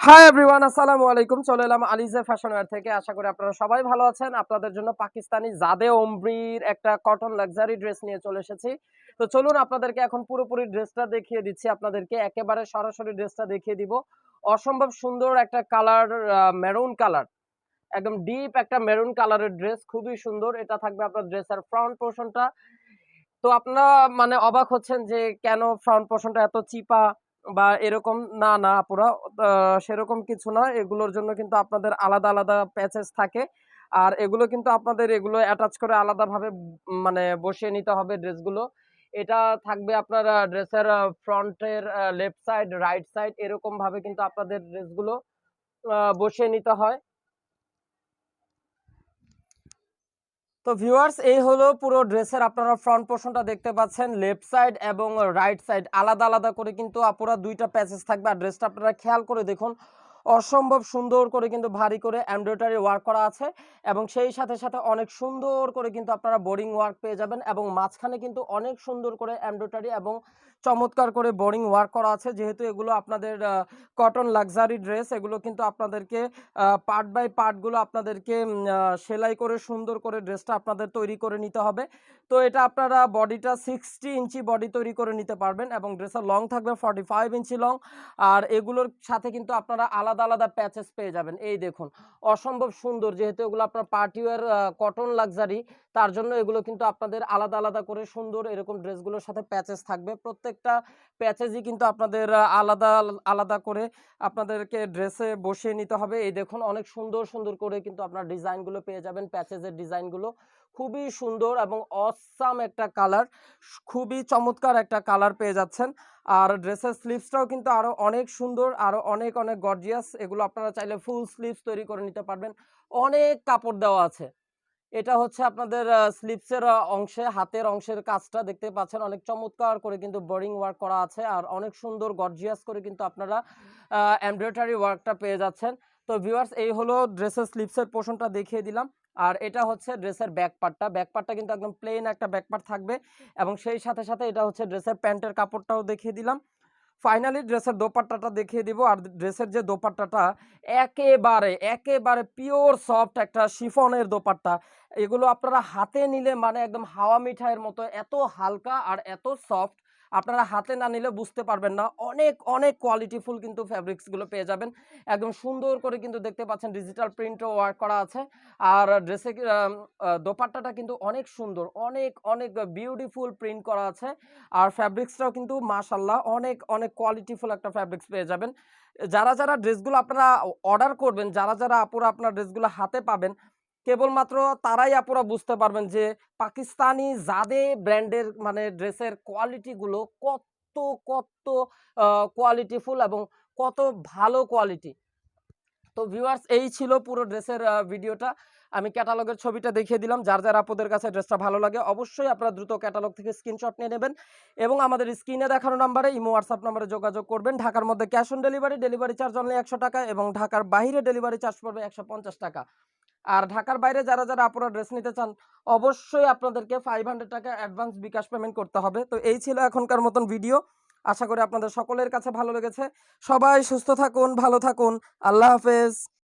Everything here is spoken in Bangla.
হাই এভরিওয়ান, আসসালামু আলাইকুম। চলে এলাম আলিজে ফ্যাশন ওয়্যার থেকে। আশা করি আপনারা সবাই ভালো আছেন। আপনাদের জন্য পাকিস্তানি জাদে ওমব্রির একটা কটন লাক্সারি ড্রেস নিয়ে চলে এসেছি। তো চলুন আপনাদেরকে এখন পুরোপুরি ড্রেসটা দেখিয়ে দিচ্ছি। আপনাদেরকে একেবারে সরাসরি ড্রেসটা দেখিয়ে দিব। অসম্ভব সুন্দর একটা কালার, মেরুন কালার, একদম ডিপ একটা মেরুন কালারের ড্রেস, খুবই সুন্দর। এটা থাকবে আপনার ড্রেসের ফ্রন্ট পোরশনটা। তো আপনারা মানে অবাক হচ্ছেন যে কেন ফ্রন্ট পোরশনটা এত চিপা বা এরকম। না আপুরা, সেরকম কিছু না। এগুলোর জন্য কিন্তু আপনাদের আলাদা আলাদা প্যাচেস থাকে। আর এগুলো কিন্তু আপনাদের এগুলো অ্যাটাচ করে আলাদাভাবে মানে বসিয়ে নিতে হবে ড্রেসগুলো। এটা থাকবে আপনার ড্রেসের ফ্রন্টের লেফট সাইড, রাইট সাইড, এরকম ভাবে কিন্তু আপনাদের ড্রেসগুলো বসিয়ে নিতে হয়। তো ভিউয়ার্স, এই হলো পুরো ড্রেসের আপনারা ফ্রন্ট পোরশনটা দেখতে পাচ্ছেন। লেফট সাইড এবং রাইট সাইড আলাদা আলাদা করে কিন্তু আপুরা দুইটা প্যাচেস থাকবে। আর ড্রেসটা আপনারা খেয়াল করে দেখুন, অসম্ভব সুন্দর করে কিন্তু ভারী করে এমব্রয়ডারি ওয়ার্ক করা আছে এবং সেই সাথে সাথে অনেক সুন্দর করে কিন্তু আপনারা বোরিং ওয়ার্ক পেয়ে যাবেন এবং মাঝখানে কিন্তু অনেক সুন্দর করে এমব্রয়ডারি এবং চমৎকার করে বোরিং ওয়ার্ক করা আছে। যেহেতু এগুলো আপনাদের কটন লাক্সারি ড্রেস, এগুলো কিন্তু আপনাদেরকে পার্ট বাই পার্টগুলো আপনাদেরকে সেলাই করে সুন্দর করে ড্রেসটা আপনাদের তৈরি করে নিতে হবে। তো এটা আপনারা বডিটা 60 ইঞ্চি বডি তৈরি করে নিতে পারবেন এবং ড্রেসের লং থাকবে 45 ইঞ্চি লং। আর এগুলোর সাথে কিন্তু আপনারা আলাদা আলাদা প্যাচেস পেয়ে যাবেন। এই দেখুন, অসম্ভব সুন্দর। যেহেতু এগুলো আপনার পার্টি ওয়্যার কটন লাক্সারি, তার জন্য এগুলো কিন্তু আপনাদের আলাদা আলাদা করে সুন্দর এরকম ড্রেসগুলোর সাথে প্যাচেস থাকবে। প্রত্যেকটা প্যাচেজই কিন্তু আপনাদের আলাদা আলাদা করে আপনাদেরকে ড্রেসে বসিয়ে নিতে হবে। এই দেখুন, অনেক সুন্দর সুন্দর করে কিন্তু আপনার ডিজাইনগুলো পেয়ে যাবেন। প্যাচেজের ডিজাইনগুলো খুবই সুন্দর এবং অসাম একটা কালার, খুবই চমৎকার একটা কালার পেয়ে যাচ্ছেন। আর ড্রেসের স্লিভসটাও কিন্তু আরো অনেক সুন্দর, আরো অনেক অনেক গর্জিয়াস। এগুলো আপনারা চাইলে ফুল স্লিভস তৈরি করে নিতে পারবেন। অনেক কাপড় দেওয়া আছে। এটা হচ্ছে আপনাদের স্লিভসের অংশে, হাতের অংশের কাজটা দেখতে পাচ্ছেন, অনেক চমৎকার করে কিন্তু বোরিং ওয়ার্ক করা আছে আর অনেক সুন্দর গর্জিয়াস করে কিন্তু আপনারা এমব্রয়ডারি ওয়ার্কটা পেয়ে যাচ্ছেন। তো ভিউয়ার্স, এই হলো ড্রেসের স্লিভসের পোর্শনটা দেখিয়ে দিলাম। আর এটা হচ্ছে ড্রেসের ব্যাক পার্টটা। ব্যাক পার্টটা কিন্তু একদম প্লেন একটা ব্যাক পার্ট থাকবে এবং সেই সাথে সাথে এটা হচ্ছে ড্রেসের প্যান্টের কাপড়টাও দেখিয়ে দিলাম। ফাইনালি ড্রেসের দোপাট্টাটা দেখিয়ে দিব। আর ড্রেসের যে দোপাট্টাটা, একেবারে একেবারে পিওর সফট একটা শিফনের দোপাট্টা। এগুলো আপনারা হাতে নিলে মানে একদম হাওয়া মিঠাইয়ের মতো, এত হালকা আর এত সফট। আপনারা হাতে না নিলে বুঝতে পারবেন না। অনেক অনেক কোয়ালিটিফুল কিন্তু ফ্যাব্রিক্সগুলো পেয়ে যাবেন। একদম সুন্দর করে কিন্তু দেখতে পাচ্ছেন ডিজিটাল প্রিন্টও ওয়ার্ক করা আছে। আর ড্রেসে দোপাট্টাটা কিন্তু অনেক সুন্দর, অনেক অনেক বিউটিফুল প্রিন্ট করা আছে। আর ফ্যাব্রিক্সটাও কিন্তু মাশাআল্লাহ অনেক অনেক কোয়ালিটিফুল একটা ফ্যাব্রিক্স পেয়ে যাবেন। যারা যারা ড্রেসগুলো আপনারা অর্ডার করবেন, যারা যারা আপুরা আপনার ড্রেসগুলো হাতে পাবেন, কেবলমাত্র তারাই আপুরা বুঝতে পারবেন যে পাকিস্তানি জাদে ব্র্যান্ডের মানে ড্রেসের কোয়ালিটিগুলো কত কত কোয়ালিটিফুল এবং কত ভালো কোয়ালিটি। তো ভিউয়ার্স, এই ছিল পুরো ড্রেসের ভিডিওটা। আমি ক্যাটালগের ছবিটা দেখিয়ে দিলাম। যার যার আপুদের কাছে ড্রেসটা ভালো লাগে অবশ্যই আপনারা দ্রুত ক্যাটালগ থেকে স্ক্রিনশট নিয়ে নেবেন এবং আমাদের স্ক্রিনে দেখানো নাম্বারে ইমো হোয়াটসঅ্যাপ নাম্বারে যোগাযোগ করবেন। ঢাকার মধ্যে cash on delivery, delivery charge only 100 টাকা এবং ঢাকার বাইরে ডেলিভারি চার্জ পড়বে 150 টাকা। আর ঢাকার বাইরে যারা যারা আপুরা ড্রেস নিতে চান অবশ্যই আপনাদেরকে 500 টাকা অ্যাডভান্স বিকাশ পেমেন্ট করতে হবে। তো এই ছিল এখনকার মতন ভিডিও। আশা করি আপনাদের সকলের কাছে ভালো লেগেছে। সবাই সুস্থ থাকুন, ভালো থাকুন। আল্লাহ হাফেজ।